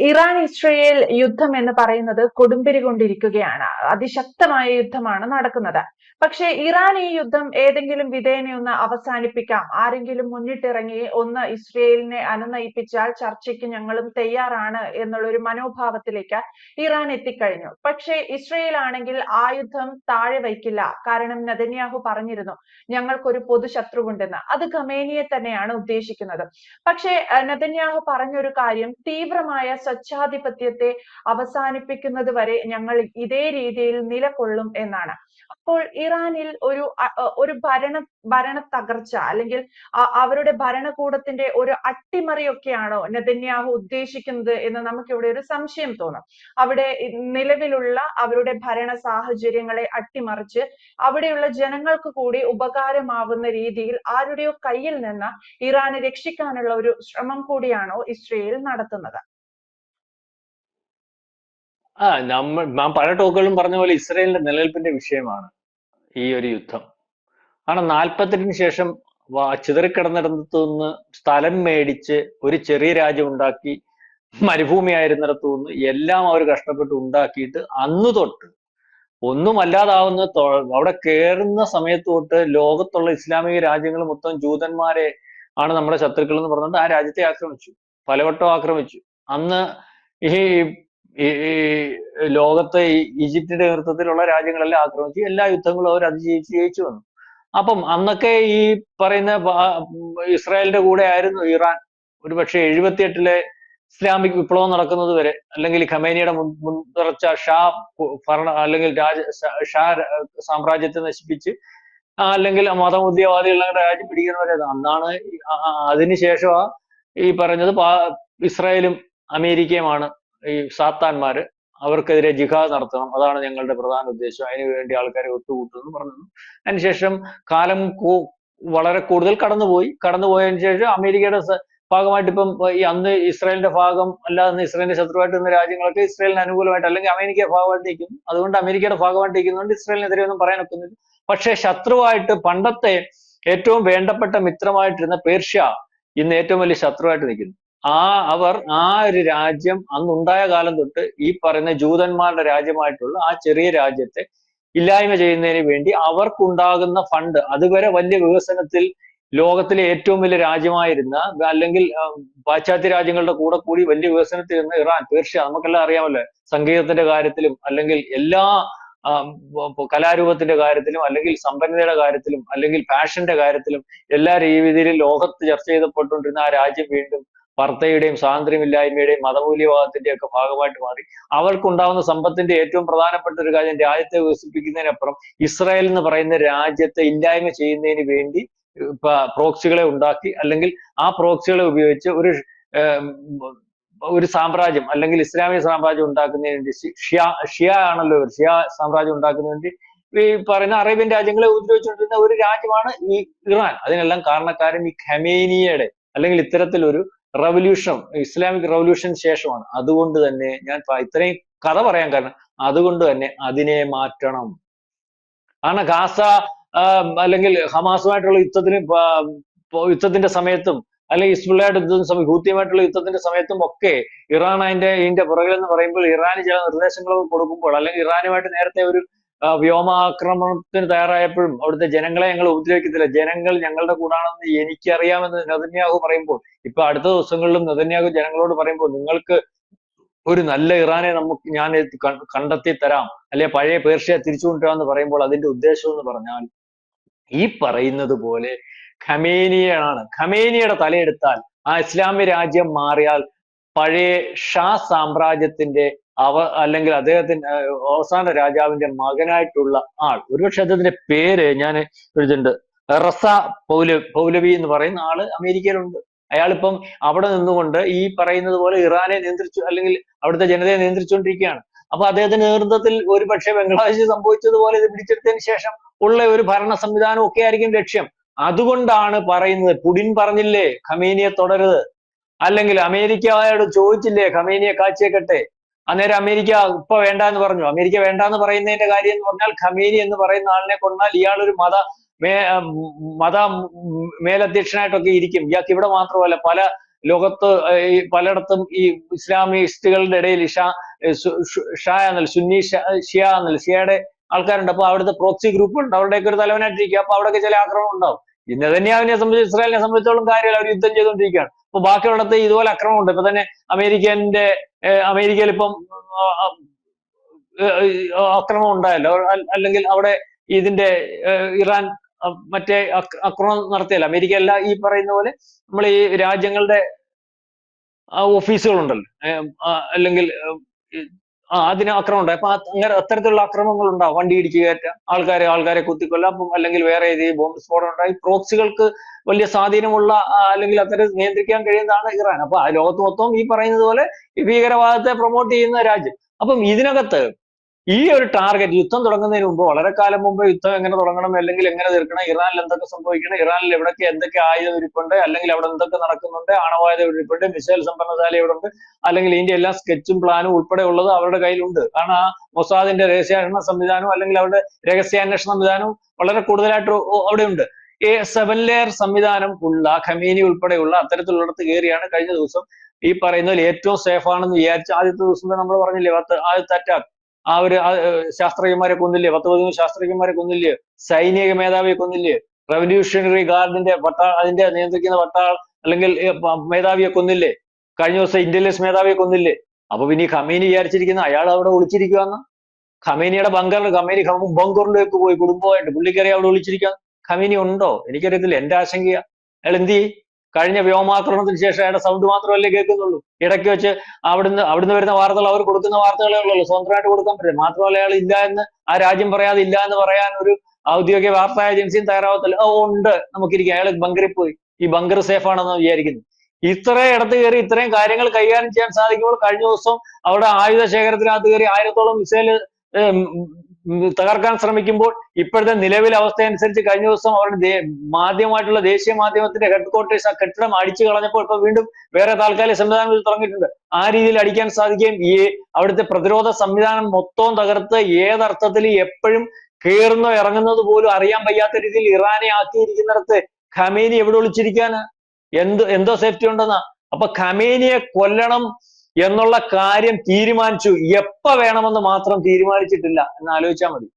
Iran Israel യുദ്ധം എന്ന് പറയുന്നത് കൊടുമ്പിരി കൊണ്ടിരിക്കുകയാണ്. അതിശക്തമായ യുദ്ധമാണ് നടക്കുന്നത്. പക്ഷേ ഇറാൻ ഈ യുദ്ധം ഏതെങ്കിലും വിധേന ഒന്ന് അവസാനിപ്പിക്കാം, ആരെങ്കിലും മുന്നിട്ടിറങ്ങി ഒന്ന് ഇസ്രയേലിനെ അനുനയിപ്പിച്ചാൽ ചർച്ചയ്ക്ക് ഞങ്ങളും തയ്യാറാണ് എന്നുള്ള ഒരു മനോഭാവത്തിലേക്ക് ഇറാൻ എത്തിക്കഴിഞ്ഞു. പക്ഷേ ഇസ്രയേൽ ആണെങ്കിൽ ആ യുദ്ധം താഴെ വയ്ക്കില്ല. കാരണം നെതന്യാഹു പറഞ്ഞിരുന്നു ഞങ്ങൾക്കൊരു പൊതു ശത്രുവുണ്ടെന്ന്. അത് ഖമേനിയെ തന്നെയാണ് ഉദ്ദേശിക്കുന്നത്. പക്ഷേ നെതന്യാഹു പറഞ്ഞൊരു കാര്യം, തീവ്രമായ സ്വച്ഛാധിപത്യത്തെ അവസാനിപ്പിക്കുന്നത് വരെ ഞങ്ങൾ ഇതേ രീതിയിൽ നിലകൊള്ളും എന്നാണ്. അപ്പോൾ ഇറാനിൽ ഒരു ഭരണ തകർച്ച അല്ലെങ്കിൽ അവരുടെ ഭരണകൂടത്തിന്റെ ഒരു അട്ടിമറിയൊക്കെയാണോ നെതന്യാഹു ഉദ്ദേശിക്കുന്നത് എന്ന് നമുക്കിവിടെ ഒരു സംശയം തോന്നും. അവിടെ നിലവിലുള്ള അവരുടെ ഭരണ സാഹചര്യങ്ങളെ അട്ടിമറിച്ച് അവിടെയുള്ള ജനങ്ങൾക്ക് കൂടി ഉപകാരമാവുന്ന രീതിയിൽ ആരുടെയോ കയ്യിൽ നിന്ന് ഇറാനെ രക്ഷിക്കാനുള്ള ഒരു ശ്രമം കൂടിയാണോ ഇസ്രയേൽ നടത്തുന്നത്? നാം പല ടോക്കുകളും പറഞ്ഞ പോലെ ഇസ്രയേലിന്റെ നിലനിൽപ്പിന്റെ വിഷയമാണ് ഈ ഒരു യുദ്ധം. കാരണം 48-ന് ശേഷം ചിതറിക്കിടന്നിടത്തു നിന്ന് സ്ഥലം മേടിച്ച് ഒരു ചെറിയ രാജ്യം ഉണ്ടാക്കി, മരുഭൂമിയായിരുന്നിടത്തു നിന്ന് എല്ലാം അവർ കഷ്ടപ്പെട്ട് ഉണ്ടാക്കിയിട്ട് അന്ന് തൊട്ട് ഒന്നുമല്ലാതാവുന്ന അവിടെ കയറുന്ന സമയത്ത് തൊട്ട് ലോകത്തുള്ള ഇസ്ലാമിക രാജ്യങ്ങൾ മൊത്തം ജൂതന്മാരെ ആണ് നമ്മുടെ ശത്രുക്കൾ എന്ന് പറഞ്ഞിട്ട് ആ രാജ്യത്തെ ആക്രമിച്ചു, പലവട്ടം ആക്രമിച്ചു. അന്ന് ഈ ഈ ലോകത്തെ ഈജിപ്തിന്റെ നേതൃത്വത്തിലുള്ള രാജ്യങ്ങളെല്ലാം ആക്രമിച്ചു, എല്ലാ യുദ്ധങ്ങളും അവർ അതിജീവിച്ച് ജയിച്ചു വന്നു. അപ്പം അന്നൊക്കെ ഈ പറയുന്ന ഇസ്രായേലിന്റെ കൂടെ ആയിരുന്നു ഇറാൻ. ഒരുപക്ഷെ 78-ലെ ഇസ്ലാമിക് വിപ്ലവം നടക്കുന്നത് വരെ, അല്ലെങ്കിൽ ഖമേനിയുടെ മുൻനിർച്ച ഷാ ഭരണ അല്ലെങ്കിൽ ഷാ സാമ്രാജ്യത്തെ നശിപ്പിച്ച് അല്ലെങ്കിൽ മതമൗലികവാദികളുടെ രാജ്യം പിടിക്കുന്നവരെ അന്നാണ്. അതിനുശേഷം ഈ പറഞ്ഞത് ഇസ്രായേലും അമേരിക്കയുമാണ് ഈ സാത്താന്മാര്, അവർക്കെതിരെ ജിഹാദ് നടത്തണം, അതാണ് ഞങ്ങളുടെ പ്രധാന ഉദ്ദേശം, അതിനു വേണ്ടി ആൾക്കാരെ ഒത്തുകൂട്ടുമെന്ന് പറഞ്ഞു. അതിനുശേഷം കാലം വളരെ കൂടുതൽ കടന്നുപോയതിനു ശേഷം അമേരിക്കയുടെ ഭാഗമായിട്ട് ഇപ്പം ഈ അന്ന് ഇസ്രായേലിന്റെ ഭാഗം അല്ലാതെ ഇസ്രായേലിന്റെ ശത്രുവായിട്ട് നിന്ന രാജ്യങ്ങളൊക്കെ ഇസ്രായേലിന് അനുകൂലമായിട്ട് അല്ലെങ്കിൽ അമേരിക്കയുടെ ഭാഗമായിട്ട് നിൽക്കുന്നു. അതുകൊണ്ട് അമേരിക്കയുടെ ഭാഗമായിട്ട് നിൽക്കുന്നതുകൊണ്ട് ഇസ്രായേലിനെതിരെ ഒന്നും പറയാൻ ഒക്കുന്നില്ല. പക്ഷെ ശത്രുവായിട്ട് പണ്ടത്തെ ഏറ്റവും വേണ്ടപ്പെട്ട മിത്രമായിട്ടിരുന്ന പേർഷ്യ ഇന്ന് ഏറ്റവും വലിയ ശത്രുവായിട്ട് നിൽക്കുന്നു. അവർ ആ ഒരു രാജ്യം അന്നുണ്ടായ കാലം തൊട്ട് ഈ പറയുന്ന ജൂതന്മാരുടെ രാജ്യമായിട്ടുള്ള ആ ചെറിയ രാജ്യത്തെ ഇല്ലായ്മ ചെയ്യുന്നതിന് വേണ്ടി അവർക്കുണ്ടാകുന്ന ഫണ്ട്, അതുവരെ വലിയ വികസനത്തിൽ ലോകത്തിലെ ഏറ്റവും വലിയ രാജ്യമായിരുന്ന അല്ലെങ്കിൽ പാശ്ചാത്യ രാജ്യങ്ങളുടെ കൂടെ കൂടി വലിയ വികസനത്തിൽ ഇരുന്ന ഇറാൻ, പേർഷ്യ, നമുക്കെല്ലാം അറിയാമല്ലോ, സംഗീതത്തിന്റെ കാര്യത്തിലും അല്ലെങ്കിൽ എല്ലാ കലാരൂപത്തിന്റെ കാര്യത്തിലും അല്ലെങ്കിൽ സമ്പന്നതയുടെ കാര്യത്തിലും അല്ലെങ്കിൽ ഫാഷന്റെ കാര്യത്തിലും എല്ലാ രീതിയിലും ലോകത്ത് ചർച്ച ചെയ്തപ്പെട്ടുകൊണ്ടിരുന്ന ആ രാജ്യം വീണ്ടും വാർത്തയുടെയും സ്വാതന്ത്ര്യമില്ലായ്മയുടെയും മതമൂല്യവാദത്തിന്റെ ഒക്കെ ഭാഗമായിട്ട് മാറി. അവർക്കുണ്ടാവുന്ന സമ്പത്തിന്റെ ഏറ്റവും പ്രധാനപ്പെട്ട ഒരു കാര്യം രാജ്യത്തെ വികസിപ്പിക്കുന്നതിനപ്പുറം ഇസ്രായേൽ എന്ന് പറയുന്ന രാജ്യത്തെ ഇല്ലായ്മ ചെയ്യുന്നതിന് വേണ്ടി പ്രോക്സികളെ ഉണ്ടാക്കി, അല്ലെങ്കിൽ ആ പ്രോക്സികളെ ഉപയോഗിച്ച് ഒരു സാമ്രാജ്യം അല്ലെങ്കിൽ ഇസ്ലാമിക സാമ്രാജ്യം ഉണ്ടാക്കുന്നതിന് വേണ്ടി ഷിയ ആണല്ലോ, ഷിയ സാമ്രാജ്യം ഉണ്ടാക്കുന്നതിന് വേണ്ടി ഈ പറയുന്ന അറേബ്യൻ രാജ്യങ്ങളെ ഉപദ്രവിച്ചുകൊണ്ടിരുന്ന ഒരു രാജ്യമാണ് ഈ ഇറാൻ. അതിനെല്ലാം കാരണക്കാരൻ ഈ ഖമേനിയുടെ അല്ലെങ്കിൽ ഇത്തരത്തിലൊരു റവല്യൂഷൻ, ഇസ്ലാമിക് റവല്യൂഷൻ ശേഷമാണ്. അതുകൊണ്ട് തന്നെ ഞാൻ ഇത്രയും കഥ പറയാൻ കാരണം അതുകൊണ്ട് തന്നെ അതിനെ മാറ്റണം. കാരണം ഗാസ അല്ലെങ്കിൽ ഹമാസുമായിട്ടുള്ള യുദ്ധത്തിന്റെ സമയത്തും അല്ലെങ്കിൽ ഹിസ്ബുള്ളായിട്ട് യുദ്ധത്തിന്റെ സമയത്ത് ഹൂത്തിയുമായിട്ടുള്ള യുദ്ധത്തിന്റെ സമയത്തും ഒക്കെ ഇറാൻ ഇതിന്റെ പുറകിൽ എന്ന് പറയുമ്പോൾ ഇറാന് ചില നിർദ്ദേശങ്ങളൊക്കെ കൊടുക്കുമ്പോൾ അല്ലെങ്കിൽ ഇറാനുമായിട്ട് നേരത്തെ ഒരു വ്യോമാക്രമണത്തിന് തയ്യാറായപ്പോഴും അവിടുത്തെ ജനങ്ങളെ ഞങ്ങൾ ഉപദ്രവിക്കത്തില്ല, ജനങ്ങൾ ഞങ്ങളുടെ കൂടാണെന്ന് എനിക്കറിയാമെന്ന് നെതന്യാഹു പറയുമ്പോൾ, ഇപ്പൊ അടുത്ത ദിവസങ്ങളിലും നെതന്യാഹു ജനങ്ങളോട് പറയുമ്പോൾ നിങ്ങൾക്ക് ഒരു നല്ല ഇറാനെ ഞാൻ കണ്ടെത്തി തരാം, അല്ലെ പഴയ പേർഷ്യ തിരിച്ചു കൊണ്ടുവരാമെന്ന് പറയുമ്പോൾ അതിന്റെ ഉദ്ദേശം എന്ന് പറഞ്ഞാൽ ഈ പറയുന്നത് പോലെ ഖമേനിയുടെ തലയെടുത്താൽ ആ ഇസ്ലാമിക രാജ്യം മാറിയാൽ പഴയ ഷാ സാമ്രാജ്യത്തിന്റെ അല്ലെങ്കിൽ അദ്ദേഹത്തിന്റെ അവസാന രാജാവിന്റെ മകനായിട്ടുള്ള ആൾ, ഒരുപക്ഷെ അദ്ദേഹത്തിന്റെ പേര് ഞാൻ എഴുതുന്നുണ്ട്, റസ പൗലവി എന്ന് പറയുന്ന ആള് അമേരിക്കയിലുണ്ട്. അയാളിപ്പം അവിടെ നിന്നുകൊണ്ട് ഈ പറയുന്നത് പോലെ ഇറാനെ നിയന്ത്രിച്ചു അല്ലെങ്കിൽ അവിടുത്തെ ജനതയെ നിയന്ത്രിച്ചുകൊണ്ടിരിക്കുകയാണ്. അപ്പൊ അദ്ദേഹത്തിന്റെ നേതൃത്വത്തിൽ ഒരുപക്ഷെ ബംഗ്ലാദേശിൽ സംഭവിച്ചതുപോലെ ഇത് പിടിച്ചെടുത്തതിന് ശേഷം ഉള്ള ഒരു ഭരണ സംവിധാനം ഒക്കെ ആയിരിക്കും ലക്ഷ്യം. അതുകൊണ്ടാണ് പറയുന്നത്, പുടിൻ പറഞ്ഞില്ലേ ഖമേനിയെ തുടരുത്, അല്ലെങ്കിൽ അമേരിക്കയോട് ചോദിച്ചില്ലേ ഖമേനിയെ കാച്ചേക്കട്ടെ, അന്നേരം അമേരിക്ക ഇപ്പൊ വേണ്ട എന്ന് പറഞ്ഞു. അമേരിക്ക വേണ്ട എന്ന് പറയുന്നതിന്റെ കാര്യം എന്ന് പറഞ്ഞാൽ ഖമേനി എന്ന് പറയുന്ന ആളിനെ കൊണ്ടാൽ ഇയാളൊരു മത മേലധ്യക്ഷനായിട്ടൊക്കെ ഇരിക്കും. ഇയാൾക്ക് ഇവിടെ മാത്രമല്ല പല ലോകത്ത് ഈ പലയിടത്തും ഈ ഇസ്ലാമിസ്റ്റുകളുടെ ഇടയിൽ ഷാ എന്നല്ല സുന്നി ഷിയ എന്നല്ല ഷിയയുടെ ആൾക്കാരുണ്ട്. അപ്പൊ അവിടുത്തെ പ്രോക്സി ഗ്രൂപ്പ് ഉണ്ട്, അവരുടെയൊക്കെ ഒരു തലവനായിട്ടിരിക്കുക. അപ്പൊ അവിടെയൊക്കെ ചില ആക്രമണം ഉണ്ടാവും. ഈ നെതന്യാഹുവിനെ സംബന്ധിച്ച് ഇസ്രായേലിനെ സംബന്ധിച്ചോളം കാര്യമില്ല, അവർ യുദ്ധം ചെയ്തുകൊണ്ടിരിക്കുകയാണ്. അപ്പൊ ബാക്കിയുള്ളടത്ത് ഇതുപോലെ അക്രമം ഉണ്ട്. ഇപ്പൊ തന്നെ അമേരിക്കയിൽ ഇപ്പം അക്രമം ഉണ്ടായല്ലോ, അല്ലെങ്കിൽ അവിടെ ഇതിന്റെ ഇറാൻ മറ്റേ ആക്രമണം നടത്തിയല്ലോ. അമേരിക്ക അല്ല, ഈ പറയുന്ന പോലെ നമ്മൾ ഈ രാജ്യങ്ങളുടെ ഓഫീസുകളുണ്ടല്ലോ, അല്ലെങ്കിൽ അതിന് ആക്രമണം ഉണ്ടായി. അപ്പൊ അങ്ങനെ അത്തരത്തിലുള്ള ആക്രമണങ്ങൾ ഉണ്ടാവും. വണ്ടി ഇടിച്ചു കയറ്റാം, ആൾക്കാരെ കുത്തിക്കൊല്ലാം, അല്ലെങ്കിൽ വേറെ ഏതെങ്കിലും ബോംബ് സ്ഫോടനം ഉണ്ടായി. പ്രോക്സികൾക്ക് വലിയ സ്വാധീനമുള്ള അല്ലെങ്കിൽ അത്തരം നിയന്ത്രിക്കാൻ കഴിയുന്നതാണ് ഇറാൻ. അപ്പൊ ലോകത്ത് മൊത്തം ഈ പറയുന്നത് പോലെ ഈ ഭീകരവാദത്തെ പ്രൊമോട്ട് ചെയ്യുന്ന രാജ്യം. അപ്പം ഇതിനകത്ത് ഈ ഒരു ടാർഗറ്റ് യുദ്ധം തുടങ്ങുന്നതിന് മുമ്പ്, വളരെ കാലം മുമ്പ് യുദ്ധം എങ്ങനെ തുടങ്ങണം, അല്ലെങ്കിൽ എങ്ങനെ തീർക്കണം, ഇറാനിൽ എന്തൊക്കെ സംഭവിക്കണം, ഇറാനിൽ എവിടൊക്കെ എന്തൊക്കെ ആയുധം ഇരിപ്പുണ്ട്, അല്ലെങ്കിൽ അവിടെ എന്തൊക്കെ നടക്കുന്നുണ്ട്, ആണവായുധം ഇരിപ്പുണ്ട്, മിസൈൽ സമ്പന്നശാല ഇവിടെ ഉണ്ട്, അല്ലെങ്കിൽ ഇതിന്റെ എല്ലാ സ്കെച്ചും പ്ലാനും ഉൾപ്പെടെ ഉള്ളത് അവരുടെ കയ്യിലുണ്ട്. കാരണം ആ മൊസാദിന്റെ രഹസ്യാന്വേഷണ സംവിധാനവും അല്ലെങ്കിൽ അവരുടെ രഹസ്യാന്വേഷണ സംവിധാനവും വളരെ കൂടുതലായിട്ട് അവിടെ ഉണ്ട്. ഈ 7 ലെയർ സംവിധാനം ഉള്ള ഖമീനി ഉൾപ്പെടെയുള്ള അത്തരത്തിലുള്ളിടത്ത് കയറിയാണ് കഴിഞ്ഞ ദിവസം ഈ പറയുന്നതിൽ ഏറ്റവും സേഫ് ആണെന്ന് വിചാരിച്ച ആദ്യത്തെ ദിവസം നമ്മൾ പറഞ്ഞില്ലേ, ആദ്യത്തെ അറ്റാക്ക് ആ ഒരു ശാസ്ത്രജ്ഞന്മാരെ കൊന്നില്ലേ, 10-15 ശാസ്ത്രജ്ഞന്മാരെ കൊന്നില്ലേ, സൈനിക മേധാവിയെ കൊന്നില്ലേ, റവല്യൂഷണറി ഗാർഡിന്റെ അതിന്റെ നിയന്ത്രിക്കുന്ന അല്ലെങ്കിൽ മേധാവിയെ കൊന്നില്ലേ, കഴിഞ്ഞ ദിവസം ഇന്റലിജൻസ് മേധാവിയെ കൊന്നില്ലേ. അപ്പൊ പിന്നെ ഈ ഖമീനി വിചാരിച്ചിരിക്കുന്ന അയാൾ അവിടെ ഒളിച്ചിരിക്കുകയെന്ന്. ഖമീനിയുടെ ബങ്കറിലേക്ക് പോയി കുടുംബമായിട്ട്, പുള്ളിക്കറിയാം അവിടെ ഒളിച്ചിരിക്കുക. ഖമീനി ഉണ്ടോ എനിക്കറിയത്തില്ല, എന്റെ ആശങ്കയാ. അയാൾ എന്ത് ചെയ്യും? കഴിഞ്ഞ വ്യോമാക്രമണത്തിന് ശേഷം അയാളുടെ സൗണ്ട് മാത്രമല്ലേ കേൾക്കുന്നുള്ളൂ. ഇടയ്ക്ക് വെച്ച് അവിടുന്ന് വരുന്ന വാർത്തകൾ അവർ കൊടുക്കുന്ന വാർത്തകളേ ഉള്ളൂ, സ്വന്തമായിട്ട് കൊടുക്കാൻ പറ്റില്ല. മാത്രമല്ല അയാൾ ഇല്ല എന്ന് ആ രാജ്യം പറയാതെ ഇല്ല എന്ന് പറയാൻ ഒരു ഔദ്യോഗിക വാർത്താ ഏജൻസിയും തയ്യാറാവത്തില്ല. ഉണ്ട്, നമുക്കിരിക്കും, അയാൾ ബങ്കറിൽ പോയി, ഈ ബങ്കർ സേഫ് ആണെന്ന് വിചാരിക്കുന്നു. ഇത്രയും ഇടത്ത് കയറി ഇത്രയും കാര്യങ്ങൾ കൈകാര്യം ചെയ്യാൻ സാധിക്കുമ്പോൾ കഴിഞ്ഞ ദിവസം അവിടെ ആയുധ ശേഖരത്തിനകത്ത് കയറി 1000-ഓളം മിസൈൽ തകർക്കാൻ ശ്രമിക്കുമ്പോൾ ഇപ്പോഴത്തെ നിലവിലെ അവസ്ഥ അനുസരിച്ച് കഴിഞ്ഞ ദിവസം അവരുടെ മാധ്യമമായിട്ടുള്ള ദേശീയ മാധ്യമത്തിന്റെ ഹെഡ് ക്വാർട്ടേഴ്സ് ആ കെട്ടിടം അടിച്ചു കളഞ്ഞപ്പോൾ ഇപ്പൊ വീണ്ടും വേറെ താൽക്കാലിക സംവിധാനങ്ങൾ തുടങ്ങിയിട്ടുണ്ട്. ആ രീതിയിൽ അടിക്കാൻ സാധിക്കുകയും ഈ അവിടുത്തെ പ്രതിരോധ സംവിധാനം മൊത്തം തകർത്ത് ഏതർത്ഥത്തിൽ എപ്പോഴും കയറുന്നോ ഇറങ്ങുന്നത് പോലും അറിയാൻ വയ്യാത്ത രീതിയിൽ ഇറാനെ ആക്കിയിരിക്കുന്നിടത്ത് ഖമേനി എവിടെ ഒളിച്ചിരിക്കാന്? എന്തോ സേഫ്റ്റി ഉണ്ടെന്നാ? അപ്പൊ ഖമേനിയെ കൊല്ലണം എന്നുള്ള കാര്യം തീരുമാനിച്ചു, എപ്പ വേണമെന്ന് മാത്രം തീരുമാനിച്ചിട്ടില്ല എന്ന് ആലോചിച്ചാൽ മതി.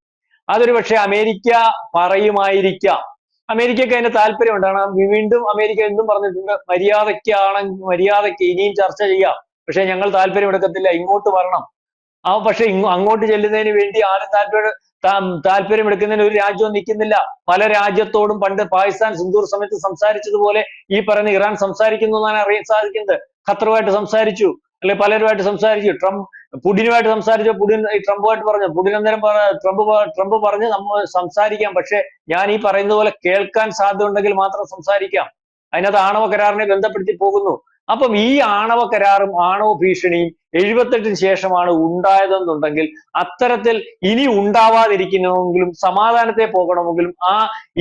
അതൊരു പക്ഷെ അമേരിക്ക പറയുമായിരിക്കാം. അമേരിക്കക്ക് അതിന് താല്പര്യമുണ്ട്. കാരണം വീണ്ടും അമേരിക്ക എന്തും പറഞ്ഞിട്ടുണ്ട്, മര്യാദയ്ക്ക് ഇനിയും ചർച്ച ചെയ്യാം, പക്ഷെ ഞങ്ങൾ താല്പര്യം എടുക്കത്തില്ല, ഇങ്ങോട്ട് വരണം. പക്ഷെ അങ്ങോട്ട് ചെല്ലുന്നതിന് വേണ്ടി ആരും താല്പര്യം എടുക്കുന്നതിന് ഒരു രാജ്യവും നിൽക്കുന്നില്ല. പല രാജ്യത്തോടും പണ്ട് പാകിസ്ഥാൻ സിന്ദൂർ സമയത്ത് സംസാരിച്ചതുപോലെ ഈ പറയുന്ന ഇറാൻ സംസാരിക്കുന്നു എന്നാണ് അറിയാൻ സാധിക്കുന്നത്. ഖത്തറുമായിട്ട് സംസാരിച്ചു, അല്ലെ പലരുമായിട്ട് സംസാരിച്ചു. പുടിനുമായിട്ട് സംസാരിച്ചു. പുടിൻ ട്രംപുമായിട്ട് പറഞ്ഞു. പുടിൻ അന്നേരം ട്രംപ് പറഞ്ഞ് നമ്മൾ സംസാരിക്കാം, പക്ഷെ ഞാൻ ഈ പറയുന്നത് പോലെ കേൾക്കാൻ സാധ്യത ഉണ്ടെങ്കിൽ മാത്രം സംസാരിക്കാം. അതിനകത്ത് ആണവ കരാറിനെ ബന്ധപ്പെടുത്തി പോകുന്നു. അപ്പം ഈ ആണവ കരാറും ആണവ ഭീഷണിയും 78-ന് ശേഷമാണ് ഉണ്ടായതെന്നുണ്ടെങ്കിൽ അത്തരത്തിൽ ഇനി ഉണ്ടാവാതിരിക്കണമെങ്കിലും സമാധാനത്തെ പോകണമെങ്കിലും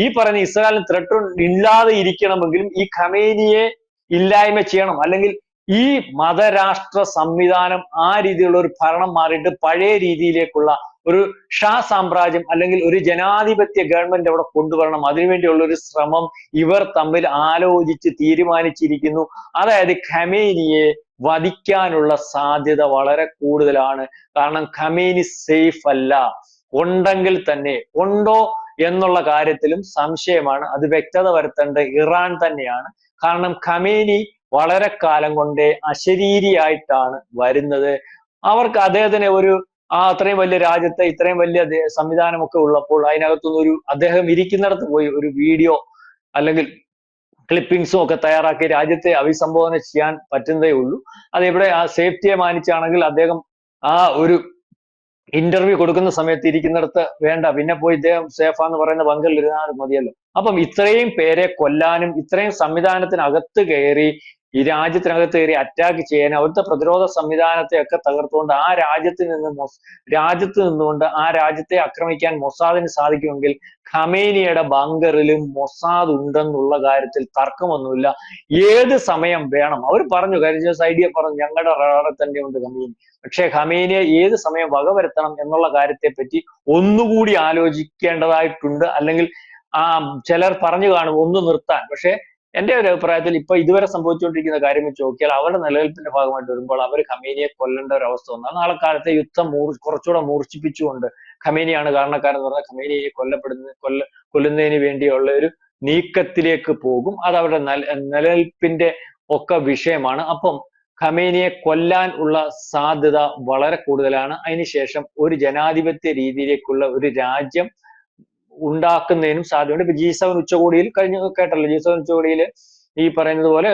ഈ പറയുന്ന ഇസ്രായേലിന് ത്രെട്ട് ഇല്ലാതെ ഇരിക്കണമെങ്കിലും ഈ ഖമേനിയെ ഇല്ലായ്മ ചെയ്യണം. അല്ലെങ്കിൽ ഈ മതരാഷ്ട്ര സംവിധാനം ആ രീതിയിലുള്ള ഒരു ഭരണം മാറിയിട്ട് പഴയ രീതിയിലേക്കുള്ള ഒരു ഷാ സാമ്രാജ്യം അല്ലെങ്കിൽ ഒരു ജനാധിപത്യ ഗവൺമെന്റ് അവിടെ കൊണ്ടുവരണം. അതിനുവേണ്ടിയുള്ള ഒരു ശ്രമം ഇവർ തമ്മിൽ ആലോചിച്ച് തീരുമാനിച്ചിരിക്കുന്നു. അതായത് ഖമേനിയെ വധിക്കാനുള്ള സാധ്യത വളരെ കൂടുതലാണ്. കാരണം ഖമേനി സേഫ് അല്ല. ഉണ്ടെങ്കിൽ തന്നെ ഉണ്ടോ എന്നുള്ള കാര്യത്തിലും സംശയമാണ്. അത് വ്യക്തത വരുത്തേണ്ടത് ഇറാൻ തന്നെയാണ്. കാരണം ഖമേനി വളരെ കാലം കൊണ്ടേ അശരീരിയായിട്ടാണ് വരുന്നത്. അവർക്ക് അദ്ദേഹത്തിന് അത്രയും വലിയ രാജ്യത്തെ ഇത്രയും വലിയ സംവിധാനമൊക്കെ ഉള്ളപ്പോൾ അതിനകത്തുനിന്ന് അദ്ദേഹം ഇരിക്കുന്നിടത്ത് പോയി ഒരു വീഡിയോ അല്ലെങ്കിൽ ക്ലിപ്പിംഗ്സും ഒക്കെ തയ്യാറാക്കി രാജ്യത്തെ അഭിസംബോധന ചെയ്യാൻ പറ്റുന്നതേ ഉള്ളൂ. അതെവിടെ ആ സേഫ്റ്റിയെ മാനിച്ചാണെങ്കിൽ അദ്ദേഹം ആ ഒരു ഇന്റർവ്യൂ കൊടുക്കുന്ന സമയത്ത് ഇരിക്കുന്നിടത്ത് വേണ്ട, പിന്നെ പോയി ഇദ്ദേഹം സേഫാന്ന് പറയുന്ന ബങ്കറിൽ ഇരുന്നാൽ മതിയല്ലോ. അപ്പം ഇത്രയും പേരെ കൊല്ലാനും ഇത്രയും സംവിധാനത്തിനകത്ത് കയറി ഈ രാജ്യത്തിനകത്ത് കയറി അറ്റാക്ക് ചെയ്യാൻ അവിടുത്തെ പ്രതിരോധ സംവിധാനത്തെ ഒക്കെ തകർത്തുകൊണ്ട് ആ രാജ്യത്ത് നിന്നുകൊണ്ട് ആ രാജ്യത്തെ ആക്രമിക്കാൻ മൊസാദിന് സാധിക്കുമെങ്കിൽ ഖമേനിയുടെ ബങ്കറിലും മൊസാദ് ഉണ്ടെന്നുള്ള കാര്യത്തിൽ തർക്കമൊന്നുമില്ല. ഏത് സമയം വേണം അവർ പറഞ്ഞു, കഴിഞ്ഞ ഐഡിയ പറഞ്ഞു, ഞങ്ങളുടെ റഡാറിൽ തന്നെ ഉണ്ട് ഖമേനി. പക്ഷെ ഖമേനിയെ ഏത് സമയം വകവരുത്തണം എന്നുള്ള കാര്യത്തെ പറ്റി ഒന്നുകൂടി ആലോചിക്കേണ്ടതായിട്ടുണ്ട്. അല്ലെങ്കിൽ ചിലർ പറഞ്ഞു കാണും ഒന്ന് നിർത്താൻ. പക്ഷെ എന്റെ ഒരു അഭിപ്രായത്തിൽ ഇപ്പൊ ഇതുവരെ സംഭവിച്ചുകൊണ്ടിരിക്കുന്ന കാര്യം വെച്ച് നോക്കിയാൽ അവരുടെ നിലനിൽപ്പിന്റെ ഭാഗമായിട്ട് വരുമ്പോൾ അവർ ഖമേനിയെ കൊല്ലേണ്ട ഒരു അവസ്ഥ വന്നാൽ നാളെ കാലത്തെ യുദ്ധം കുറച്ചുകൂടെ മൂർച്ഛിപ്പിച്ചുകൊണ്ട് ഖമേനിയാണ് കാരണക്കാരെന്ന് പറഞ്ഞാൽ ഖമേനിയെ കൊല്ലുന്നതിന് വേണ്ടിയുള്ള ഒരു നീക്കത്തിലേക്ക് പോകും. അത് അവരുടെ നിലനിൽപ്പിന്റെ ഒക്കെ വിഷയമാണ്. അപ്പം ഖമേനിയെ കൊല്ലാൻ ഉള്ള സാധ്യത വളരെ കൂടുതലാണ്. അതിനുശേഷം ഒരു ജനാധിപത്യ രീതിയിലേക്കുള്ള ഒരു രാജ്യം ഉണ്ടാക്കുന്നതിനും സാധ്യതയുണ്ട്. ഇപ്പൊ G7 ഉച്ചകോടിയിൽ കേട്ടല്ലോ, G7 ഉച്ചകോടിയിൽ ഈ പറയുന്നത് പോലെ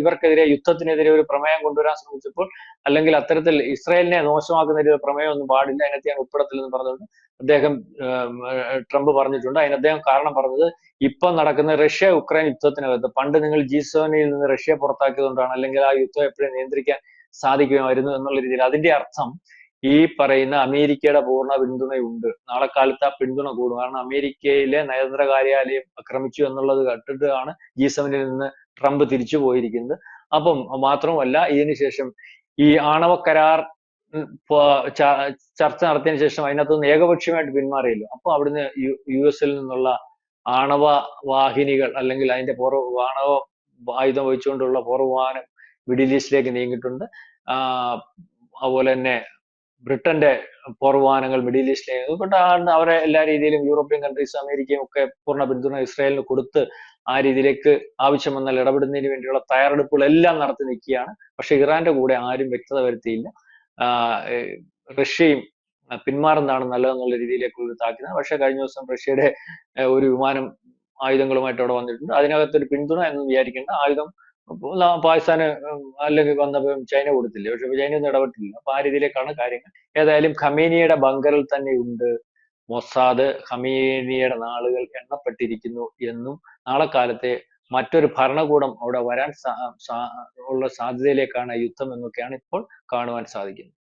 ഇവർക്കെതിരെ യുദ്ധത്തിനെതിരെ ഒരു പ്രമേയം കൊണ്ടുവരാൻ ശ്രമിച്ചപ്പോൾ, അല്ലെങ്കിൽ അത്തരത്തിൽ ഇസ്രായേലിനെ മോശമാക്കുന്ന ഒരു പ്രമേയം ഒന്നും പാടില്ല, അതിനകത്ത് ഞാൻ ഉൾപ്പെടത്തില്ലെന്ന് പറഞ്ഞുകൊണ്ട് അദ്ദേഹം ട്രംപ് പറഞ്ഞിട്ടുണ്ട്. അതിന് അദ്ദേഹം കാരണം പറഞ്ഞത് ഇപ്പൊ നടക്കുന്ന റഷ്യ ഉക്രൈൻ യുദ്ധത്തിനകത്ത് പണ്ട് നിങ്ങൾ G7 നിന്ന് റഷ്യ പുറത്താക്കിയതുകൊണ്ടാണ്, അല്ലെങ്കിൽ ആ യുദ്ധം എപ്പോഴും നിയന്ത്രിക്കാൻ സാധിക്കുമായിരുന്നു എന്നുള്ള രീതിയിൽ. അതിന്റെ അർത്ഥം ഈ പറയുന്ന അമേരിക്കയുടെ പൂർണ്ണ പിന്തുണയുണ്ട്. നാളെ കാലത്ത് ആ പിന്തുണ കൂടും. കാരണം അമേരിക്കയിലെ നയതന്ത്ര കാര്യാലയം ആക്രമിച്ചു എന്നുള്ളത് കേട്ടിട്ടാണ് G7 നിന്ന് ട്രംപ് തിരിച്ചു പോയിരിക്കുന്നത്. അപ്പം മാത്രമല്ല, ഇതിനുശേഷം ഈ ആണവ കരാർ ചർച്ച നടത്തിയതിനു ശേഷം അതിനകത്തുനിന്ന് ഏകപക്ഷീയമായിട്ട് പിന്മാറിയല്ലോ. അപ്പൊ അവിടുന്ന് US നിന്നുള്ള ആണവ വാഹിനികൾ, അല്ലെങ്കിൽ അതിന്റെ ആണവ ആയുധം വഹിച്ചുകൊണ്ടുള്ള പോർവിമാനം മിഡിൽ ഈസ്റ്റിലേക്ക് നീങ്ങിയിട്ടുണ്ട്. അതുപോലെ തന്നെ ബ്രിട്ടന്റെ പോർവിമാനങ്ങൾ മിഡിൽ ഈസ്റ്റിലേക്ക് അതുകൊണ്ടാണ് അവരെ എല്ലാ രീതിയിലും യൂറോപ്യൻ കൺട്രീസ് അമേരിക്കയും ഒക്കെ പൂർണ്ണ പിന്തുണ ഇസ്രായേലിന് കൊടുത്ത് ആ രീതിയിലേക്ക് ആവശ്യം വന്നാൽ ഇടപെടുന്നതിന് വേണ്ടിയുള്ള തയ്യാറെടുപ്പുകളെല്ലാം നടത്തി നിൽക്കുകയാണ്. പക്ഷെ ഇറാന്റെ കൂടെ ആരും വ്യക്തത വരുത്തിയില്ല. റഷ്യയും പിന്മാറുന്നതാണ് നല്ലതെന്നുള്ള രീതിയിലേക്കുള്ള താക്കീതാണ്. പക്ഷെ കഴിഞ്ഞ ദിവസം റഷ്യയുടെ ഒരു വിമാനം ആയുധങ്ങളുമായിട്ട് അവിടെ വന്നിട്ടുണ്ട്. അതിനകത്തൊരു പിന്തുണ എന്ന് വിചാരിക്കേണ്ട. ആയുധം പാകിസ്ഥാന് അല്ലെങ്കിൽ വന്നപ്പോൾ ചൈന കൊടുത്തില്ല, പക്ഷെ ചൈന ഒന്നും ഇടപെട്ടില്ല. അപ്പൊ ആ രീതിയിലേക്കാണ് കാര്യങ്ങൾ. ഏതായാലും ഖമേനിയുടെ ബങ്കറിൽ തന്നെ ഉണ്ട് മൊസാദ്. ഖമേനിയുടെ നാളുകൾ എണ്ണപ്പെട്ടിരിക്കുന്നു എന്നും നാളെ കാലത്തെ മറ്റൊരു ഭരണകൂടം അവിടെ വരാൻ ഉള്ള സാധ്യതയിലേക്കാണ് യുദ്ധം എന്നൊക്കെയാണ് ഇപ്പോൾ കാണുവാൻ സാധിക്കുന്നത്.